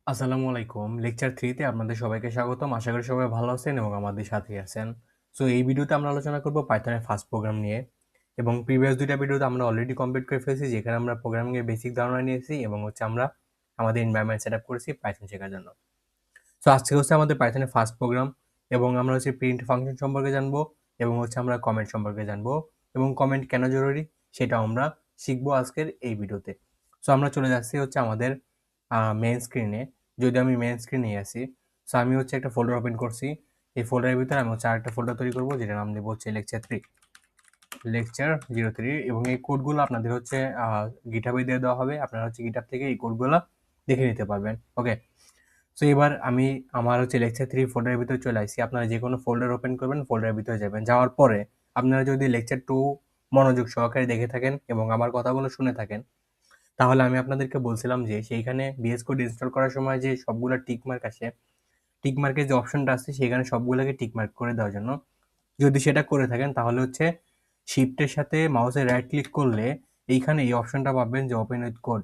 আসসালামু আলাইকুম। লেকচার 3 তে আপনাদের সবাইকে স্বাগতম। আশা করি সবাই ভালো আছেন এবং আমাদের সাথেই আছেন। সো এই ভিডিওতে আমরা আলোচনা করব পাইথনের ফার্স্ট প্রোগ্রাম নিয়ে এবং প্রিভিয়াস ২ টা ভিডিওতে আমরা অলরেডি কমপ্লিট করে ফেলেছি, যেখানে আমরা প্রোগ্রামিং এর বেসিক ধারণা নিয়েছি এবং আমরা আমাদের এনভায়রনমেন্ট সেটআপ করেছি পাইথন শেখার জন্য। সো আজকে আমাদের পাইথনের ফার্স্ট প্রোগ্রাম এবং আমরা প্রিন্ট ফাংশন সম্পর্কে জানবো এবং আমরা কমেন্ট সম্পর্কে জানবো এবং কমেন্ট কেন জরুরি সেটাও আমরা শিখবো আজকের এই ভিডিওতে। সো আমরা চলে যাচ্ছি আমাদের মেইন স্ক্রিনে। যদি আমি মেইন স্ক্রিনে আসি, সো আমি একটা ফোল্ডার ওপেন করছি। এই ফোল্ডারের ভিতরে আমি আরেকটা ফোল্ডার তৈরি করবো, যেটার নাম দেবো লেকচার 03 এবং এই কোডগুলো আপনাদের গিটহাবে দিয়ে দেওয়া হবে। আপনারা গিটহাব থেকে এই কোডগুলো দেখে নিতে পারবেন। ওকে, সো এবার আমি আমার লেকচার 3 ফোল্ডারের ভিতরে চলে আসছি। আপনারা যে কোনো ফোল্ডার ওপেন করবেন, ফোল্ডারের ভিতরে যাবেন। যাওয়ার পরে আপনারা যদি লেকচার 2 মনোযোগ সহকারে দেখে থাকেন এবং আমার কথাগুলো শুনে থাকেন, তাহলে আমি আপনাদেরকে বলছিলাম যে সেইখানে VS কোড ইনস্টল করার সময় যে সবগুলো টিকমার্ক আসে, টিকমার্কের যে অপশনটা আছে সেখানে সবগুলোকে টিকমার্ক করে দেওয়ার জন্য, যদি সেটা করে থাকেন তাহলে শিফটের সাথে মাউসে রাইট ক্লিক করলে এইখানে এই অপশনটা পাবেন যে ওপেন উইথ কোড।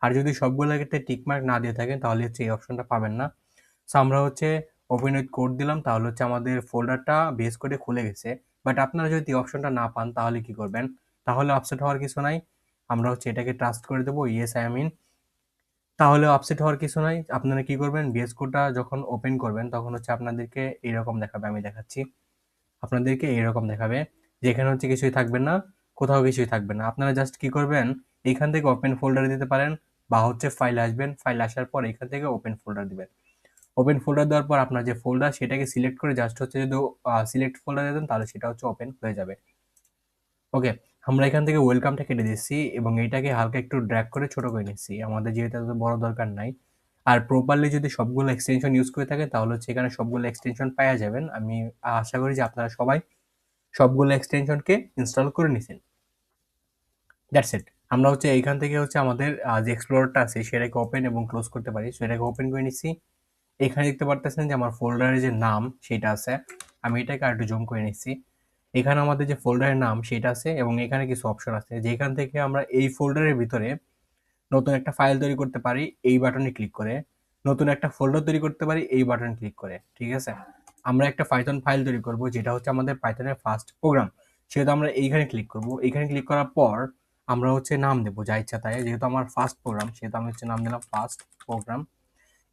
আর যদি সবগুলোকে টিকমার্ক না দিয়ে থাকেন তাহলে এই অপশনটা পাবেন না। সো আমরা ওপেন উইথ কোড দিলাম, তাহলে আমাদের ফোল্ডারটা VS কোডে খুলে গেছে। বাট আপনারা যদি এই অপশনটা না পান তাহলে কি করবেন? তাহলে আপসেট হওয়ার কিছু নাই। আমরা এটাকে ট্রাস্ট করে দেবো, ইয়েস আই এম ইন। তাহলে আপসেট হওয়ার কিছু নাই। আপনারা কি করবেন? VS কোডটা যখন ওপেন করবেন তখন আপনাদেরকে এরকম দেখাবে। আমি দেখাচ্ছি আপনাদেরকে, এরকম দেখাবে যেখানে কিছুই থাকবে না, কোথাও কিছুই থাকবে না। আপনারা জাস্ট কি করবেন, এইখান থেকে ওপেন ফোল্ডারে দিতে পারেন বা ফাইলে আসবেন। ফাইল আসার পর এখান থেকে ওপেন ফোল্ডার দিবেন। ওপেন ফোল্ডার দেওয়ার পর আপনার যে ফোল্ডার সেটাকে সিলেক্ট করে জাস্ট যদি সিলেক্ট ফোল্ডারে দেন তাহলে সেটা ওপেন হয়ে যাবে। ওকে, আমরা এখান থেকে ওয়েলকামটা কেটে দিচ্ছি এবং এইটাকে হালকা একটু ড্র্যাগ করে ছোট করে নিচ্ছি, আমাদের যেহেতু এত বড় দরকার নাই। আর প্রপারলি যদি সবগুলো এক্সটেনশন ইউজ করে থাকেন তাহলে এখানে সবগুলো এক্সটেনশন পাওয়া যাবেন। আমি আশা করি যে আপনারা সবাই সবগুলো এক্সটেনশনকে ইনস্টল করে নিছেন। That's it. আমরা এইখান থেকে আমাদের যে এক্সপ্লোরারটা আছে সেটাকে ওপেন এবং ক্লোজ করতে পারি। সেটাকে ওপেন করে নিচ্ছি। এখানে দেখতে পারতেছেন যে আমার ফোল্ডারের যে নাম সেটা আছে। আমি এটাকে আরেকটু জুম করে নিচ্ছি। এখানে আমাদের যে ফোল্ডারের নাম সেটা আছে এবং এখানে কিছু অপশন আছে, যেখান থেকে আমরা এই ফোল্ডারের ভিতরে নতুন একটা ফাইল তৈরি করতে পারি এই বাটনে ক্লিক করে, নতুন একটা ফোল্ডার তৈরি করতে পারি এই বাটনে ক্লিক করে। ঠিক আছে, আমরা একটা পাইথন ফাইল তৈরি করব যেটা আমাদের পাইথনের ফার্স্ট প্রোগ্রাম। সেটা আমরা এইখানে ক্লিক করব। এইখানে ক্লিক করার পর আমরা নাম দেবো যা ইচ্ছা তাই। যেহেতু আমার ফার্স্ট প্রোগ্রাম সেহেতু আমি নাম দিলাম ফার্স্ট প্রোগ্রাম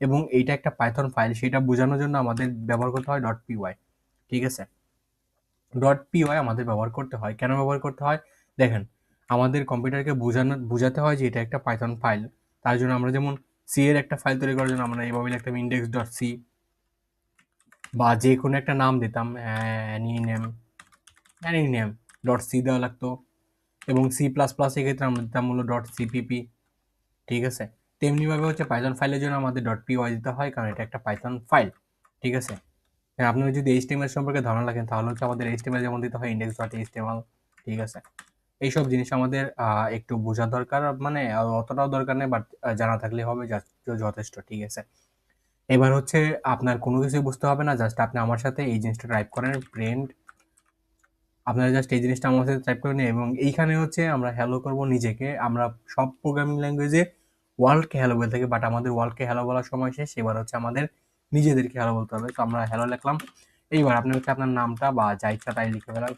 এবং এইটা একটা পাইথন ফাইল, সেটা বোঝানোর জন্য আমাদের ব্যবহার করতে হয় .py। ঠিক আছে, .py আমাদের ব্যবহার করতে হয়। কেন ব্যবহার করতে হয় দেখেন, আমাদের কম্পিউটারকে বোঝাতে হয় যে এটা একটা পাইথন ফাইল। তার জন্য আমরা যেমন সি এর একটা ফাইল তৈরি করার জন্য আমরা এইভাবে লিখতাম index.c বা যে কোনো একটা নাম দিতাম অ্যানিনেম.c দেওয়া লাগতো এবং C++ এক্ষেত্রে আমরা দিতাম হলো .cpp। ঠিক আছে, তেমনিভাবে পাইথন ফাইলের জন্য আমাদের .py দিতে হয়, কারণ এটা একটা পাইথন ফাইল। ঠিক আছে, হ্যাঁ, আপনারা যদি HTML সম্পর্কে ধারণা রাখেন তাহলে আমাদের HTML যেমন দিতে হয় index.html। ঠিক আছে, এইসব জিনিস আমাদের একটু বোঝা দরকার, মানে অতটাও দরকার নেই, বাট জানা থাকলে হবে যথেষ্ট। ঠিক আছে, এবার আপনার কোনো কিছুই বুঝতে হবে না, জাস্ট আপনি আমার সাথে এই জিনিসটা টাইপ করেন প্রিন্ট। আপনারা জাস্ট এই জিনিসটা আমার সাথে টাইপ করে নিন এবং এইখানে আমরা হ্যালো করব নিজেকে। আমরা সব প্রোগ্রামিং ল্যাঙ্গুয়েজে ওয়ার্ল্ডকে হ্যালো বলে থাকি, বাট আমাদের ওয়ার্ল্ডকে হ্যালো বলার সময় শেষ। এবার আমাদের নিজেদেরকে হ্যালো বলতে হবে। তো আমরা হ্যালো লিখলাম। এইবার আপনি আপনার নামটা বা যা ইচ্ছা তাই লিখে ফেলাম।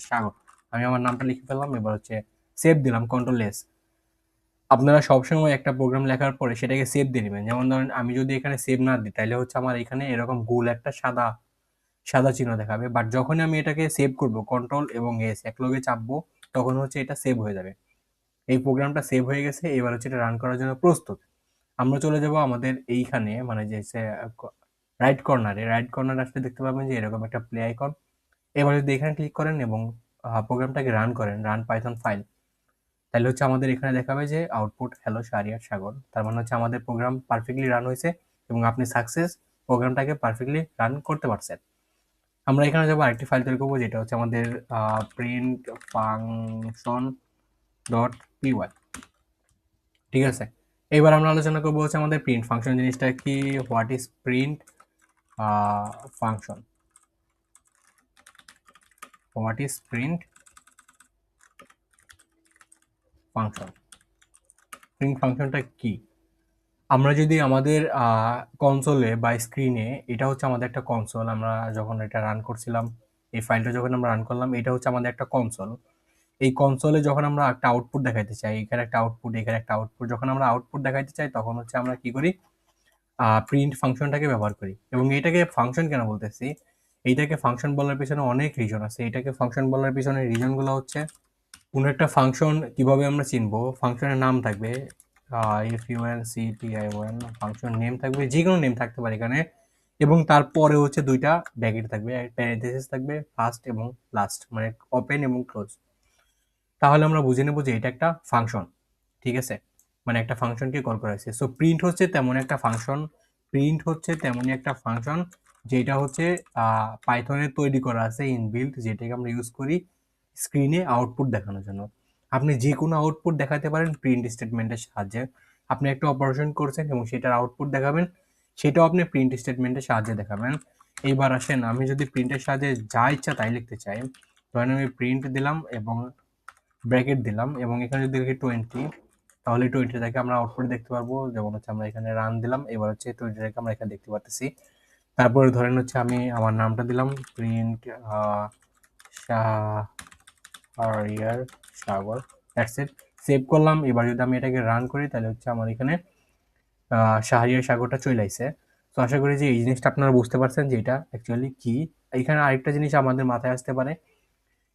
স্বাগত, আমি আমার নামটা লিখে ফেললাম। এবার সেভ দিলাম, কন্ট্রোল S। আপনারা সবসময় একটা প্রোগ্রাম লেখার পরে সেটাকে সেভ দিয়ে নেবেন। যেমন ধরেন আমি যদি এখানে সেভ না দিই তাহলে আমার এখানে এরকম গোল একটা সাদা সাদা চিহ্ন দেখাবে, বাট যখনই আমি এটাকে সেভ করব Ctrl+S একলগে চাপবো তখন এটা সেভ হয়ে যাবে। এই প্রোগ্রামটা সেভ হয়ে গেছে। এবার এটা রান করার জন্য প্রস্তুত। আমরা চলে যাব আমাদের এইখানে, মানে যে রাইট কর্নারে আসলে দেখতে পাবেন যে এরকম একটা প্লে আইকন। এবার যদি এখানে ক্লিক করেন এবং প্রোগ্রামটাকে রান করেন, রান পাইথন ফাইল, তাহলে আমাদের এখানে দেখাবে যে আউটপুট হ্যালো শাহরিয়ার সাগর। তার মানে আমাদের প্রোগ্রাম পারফেক্টলি রান হয়েছে এবং আপনি সাকসেস প্রোগ্রামটাকে পারফেক্টলি রান করতে পারছেন। আমরা এখানে যাবো আরেকটি ফাইল তৈরি করবো যেটা আমাদের প্রিন্ট ফাংশন .py। ঠিক আছে, এবার আমরা আলোচনা করবো আমাদের প্রিন্ট ফাংশন জিনিসটা কি। What is print function? What is print function? Print ফাংশনটা কি? আমরা যদি আমাদের কনসোলে বা স্ক্রিনে, এটা হচ্ছে আমাদের একটা কনসোল, আমরা যখন এটা রান করছিলাম, এই ফাইলটা যখন আমরা রান করলাম, এটা হচ্ছে আমাদের একটা কনসোল। এই কনসোলে যখন আমরা একটা আউটপুট দেখাইতে চাই, এখানে একটা আউটপুট, এখানে একটা আউটপুট, যখন আমরা আউটপুট দেখাইতে চাই তখন হচ্ছে আমরা কি করি, প্রিন্ট ফাংশনটাকে ব্যবহার করি। এবং এটাকে ফাংশন কেন বলতেছি, এইটাকে ফাংশন বলার পিছনে অনেক রিজন আছে। এটাকে ফাংশন বলার পিছনে রিজনগুলো হচ্ছে, কোনো একটা ফাংশন কিভাবে আমরা চিনবো, ফাংশনের নাম থাকবে, FUNCTION, ফাংশন নেম থাকবে, যে কোনো নেম থাকতে পারে এখানে, এবং তারপরে হচ্ছে দুইটা ব্র্যাকেট থাকবে, প্যারেনথেসিস থাকবে, ফার্স্ট এবং লাস্ট, মানে ওপেন এবং ক্লোজ। তাহলে আমরা বুঝে নেব যে এটা একটা ফাংশন, ঠিক আছে, মানে একটা ফাংশনকে কল করা হয়েছে। সো প্রিন্ট হচ্ছে তেমন একটা ফাংশন, প্রিন্ট হচ্ছে তেমনই একটা ফাংশন যেটা হচ্ছে পাইথনে তৈরি করা আছে ইনবিল্ট, যেটাকে আমরা ইউজ করি স্ক্রিনে আউটপুট দেখানোর জন্য। আপনি যে কোনো আউটপুট দেখাতে পারেন প্রিন্ট স্টেটমেন্টের সাহায্যে। আপনি একটা অপারেশন করছেন এবং সেটার আউটপুট দেখাবেন, সেটাও আপনি প্রিন্ট স্টেটমেন্টের সাহায্যে দেখাবেন। এইবার আসেন, আমি যদি প্রিন্টের সাহায্যে যা ইচ্ছা তাই লিখতে চাই, ধরেন আমি প্রিন্ট দিলাম এবং ব্র্যাকেট দিলাম, এবং এখানে যদি লিখি 20, তাহলে 20 থেকে আমরা আউটপুট দেখতে পারবো। যেমন হচ্ছে আমরা এখানে রান দিলাম, এবার হচ্ছে 20 থেকে আমরা এখানে দেখতে পাচ্ছি। তারপরে ধরেন হচ্ছে আমি আমার নামটা দিলাম print Shahriar Sagar, that's it, save করলাম। এবার যদি আমি এটাকে রান করি তাহলে হচ্ছে আমার এখানে শাহরিয়ার সাগরটা চলে আসছে। তো আশা করি যে এই জিনিসটা আপনারা বুঝতে পারছেন যে এটা অ্যাকচুয়ালি কি। এখানে আরেকটা জিনিস আমাদের মাথায় আসতে পারে,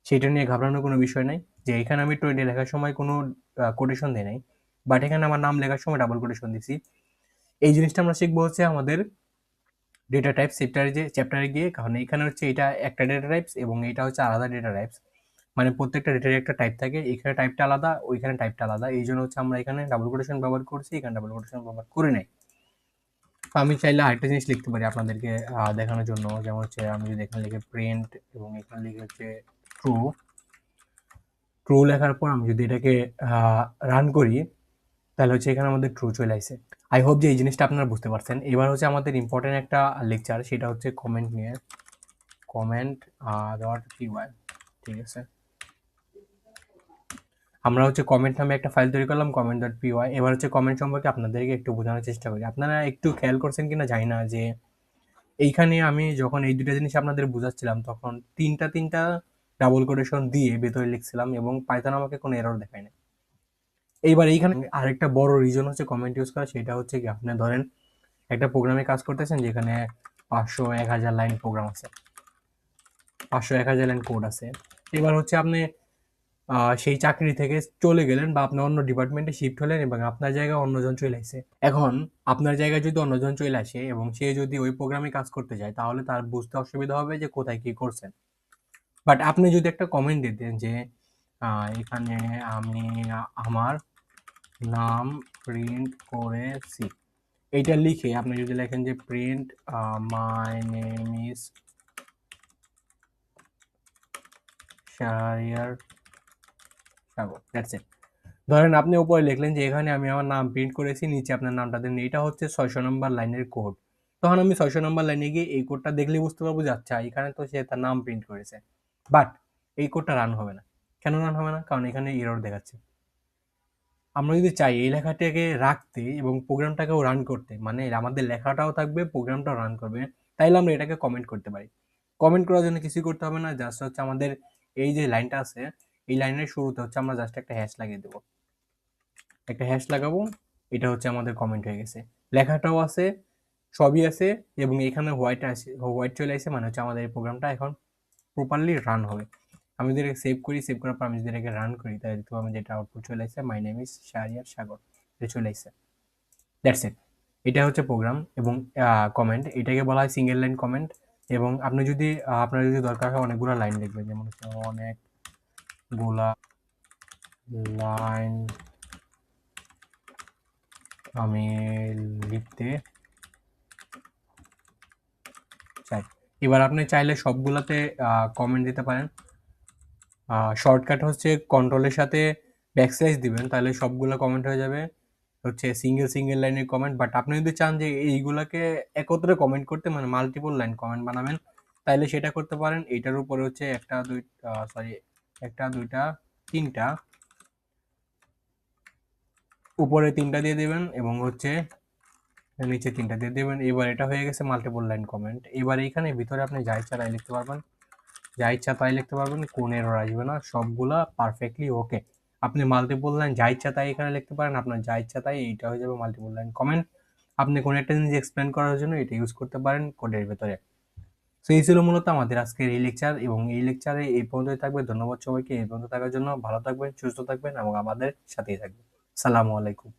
সেটা নিয়ে ঘাবড়ানোর কোনো বিষয় নাই, যে এখানে আমি 20 লেখার সময় কোনো কোটেশন দেই নাই, বাট এখানে আমার নাম লেখার সময় ডাবল কোটেশন দিছি। এই জিনিসটা আমরা শিখবো হচ্ছে আমাদের ডেটা টাইপ চ্যাপ্টারে গিয়ে, কারণ এখানে হচ্ছে এটা একটা ডেটা টাইপস এবং এটা হচ্ছে আলাদা ডেটা টাইপস, মানে প্রত্যেকটা ডেটার একটা টাইপ থাকে, এখানে টাইপটা আলাদা, ওইখানে টাইপটা আলাদা, এই জন্য হচ্ছে আমরা এখানে ডাবল কোটেশন ব্যবহার করছি, এখানে ডাবল কোটেশন ব্যবহার করি নাই। তো আমি চাইলে আরেকটা জিনিস লিখতে পারি আপনাদেরকে দেখানোর জন্য, যেমন হচ্ছে আমি যদি এখানে লিখে প্রিন্ট এবং এখানে লিখে হচ্ছে ট্রু, ট্রু লেখার পর আমি যদি এটাকে রান করি তাহলে হচ্ছে এখানে আমাদের ট্রু চলে আসে। আই হোপ যে এই জিনিসটা আপনারা বুঝতে পারছেন। এবার হচ্ছে আমাদের ইম্পর্টেন্ট একটা লেকচার, সেটা হচ্ছে কমেন্ট নিয়ে, কমেন্ট .py, ঠিক আছে। আমরা হচ্ছে কমেন্ট নামে একটা ফাইল তৈরি করলাম, comment.py। এবার হচ্ছে কমেন্ট সম্পর্কে আপনাদেরকে একটু বোঝানোর চেষ্টা করি। আপনারা একটু খেয়াল করছেন কিনা জানি না, যে এইখানে আমি যখন এই দুটা জিনিস আপনাদের বোঝাচ্ছিলাম তখন তিনটা ডাবল কোটেশন দিয়ে ভেতরে লিখছিলাম এবং পাইথন আমাকে কোনো এরর দেখায় না। এইবার এইখানে আরেকটা বড় রিজন হচ্ছে কমেন্ট ইউজ করা, সেটা হচ্ছে কি, আপনি ধরেন একটা প্রোগ্রামে কাজ করতেছেন যেখানে 500-1000 লাইন প্রোগ্রাম আছে, 500-1000 লাইন কোড আছে। এবার হচ্ছে আপনি সেই চাকরি থেকে চলে গেলেন বা আপনি অন্য ডিপার্টমেন্টে শিফট হলেন এবং আপনার জায়গায় অন্যজন চলে আসে। এখন আপনার জায়গায় যদি অন্যজন চলে আসে এবং সে যদি ওই প্রোগ্রামে কাজ করতে যায়, তাহলে তার বুঝতে অসুবিধা হবে যে কোথায় কি করছেন। বাট আপনি যদি একটা কমেন্ট দিতেন যে এখানে আমি আমার নাম প্রিন্ট করেছি, এইটা লিখে আপনি যদি লেখেন যে print my name is Shahriar Sagar, that's it. ধরেন আপনি উপরে লিখলেন যে এখানে আমি আমার নাম প্রিন্ট করেছি, নিচে আপনার নামটা দেন, এটা হচ্ছে 600 নম্বর লাইনের কোড। তখন আমি 600 নম্বর লাইনে গিয়ে এই কোডটা দেখলে বুঝতে পারবো যে আচ্ছা এখানে তো সে তার নাম প্রিন্ট করেছে। বাট এই কোডটা রান হবে না। কেন রান হবে না? কারণ এখানে এরর দেখাচ্ছে। আমরা যদি চাই এই লেখাটাকে রাখতে এবং প্রোগ্রামটাকেও রান করতে, মানে আমাদের লেখাটাও থাকবে, প্রোগ্রামটাও রান করবে, তাইলে আমরা এটাকে কমেন্ট করতে পারি। কমেন্ট করার জন্য কিছুই করতে হবে না, জাস্ট হচ্ছে আমাদের এই যে লাইনটা আছে, এই লাইনের শুরুতে হচ্ছে আমরা জাস্ট একটা হ্যাশ লাগিয়ে দেবো, একটা হ্যাশ লাগাবো, এটা হচ্ছে আমাদের কমেন্ট হয়ে গেছে। লেখাটাও আছে, সবই আছে, এবং এখানে হোয়াইট চলে আসে, মানে হচ্ছে আমাদের এই প্রোগ্রামটা এখন প্রপারলি রান হবে। আমি যদি এটাকে সেভ করি, সেভ করার পর আমি যদি এটাকে রান করি, তাহলে দেখতে পাবেন যেটা আউটপুট চলে আসছে, মাই নেম ইজ শাহরিয়ার সাগর, এটা চলে আসছে। That's it. এটা হচ্ছে প্রোগ্রাম এবং কমেন্ট, এটাকে বলা হয় সিঙ্গেল লাইন কমেন্ট। এবং আপনি যদি আপনার যদি দরকার হয় অনেকগুলো লাইন লিখবেন, যেমন হচ্ছে অনেকগুলা লাইন আমি লিখতে চাই। এবার আপনি চাইলে সবগুলাতে কমেন্ট দিতে পারেন। শর্টকাট হচ্ছে কন্ট্রোলের সাথে ব্যাকস্ল্যাশ দিবেন, তাহলে সবগুলো কমেন্ট হয়ে যাবে হচ্ছে সিঙ্গেল লাইনের কমেন্ট। বাট আপনি যদি চান যে এইগুলাকে একত্রে কমেন্ট করতে, মানে মাল্টিপল লাইন কমেন্ট বানাবেন, তাহলে সেটা করতে পারেন। এইটার উপরে হচ্ছে একটা দুইটা তিনটা, উপরে 3টা দিয়ে দেবেন এবং হচ্ছে নিচে 3টা দিয়ে দেবেন। এবার এটা হয়ে গেছে মাল্টিপল লাইন কমেন্ট। এবার এইখানে ভিতরে আপনি যা ইচ্ছা তাই লিখতে পারবেন, যা ইচ্ছা তাই লিখতে পারবেন, কোনো এরর আসবে না, সবগুলা পারফেক্টলি ওকে। আপনি মাল্টিপল লাইন যা ইচ্ছা তাই এখানে লিখতে পারেন, আপনার যা ইচ্ছা তাই, এইটা হয়ে যাবে মাল্টিপল লাইন কমেন্ট। আপনি কোনো একটা জিনিস এক্সপ্লেন করার জন্য এটা ইউজ করতে পারেন কোডের ভেতরে। সো এই ছিল মূলত আমাদের আজকের এই লেকচার, এবং এই লেকচারে এই পর্যন্তই থাকবে। ধন্যবাদ সবাইকে এই পর্যন্ত থাকার জন্য। ভালো থাকবেন, সুস্থ থাকবেন এবং আমাদের সাথেই থাকবেন। সালামু আলাইকুম।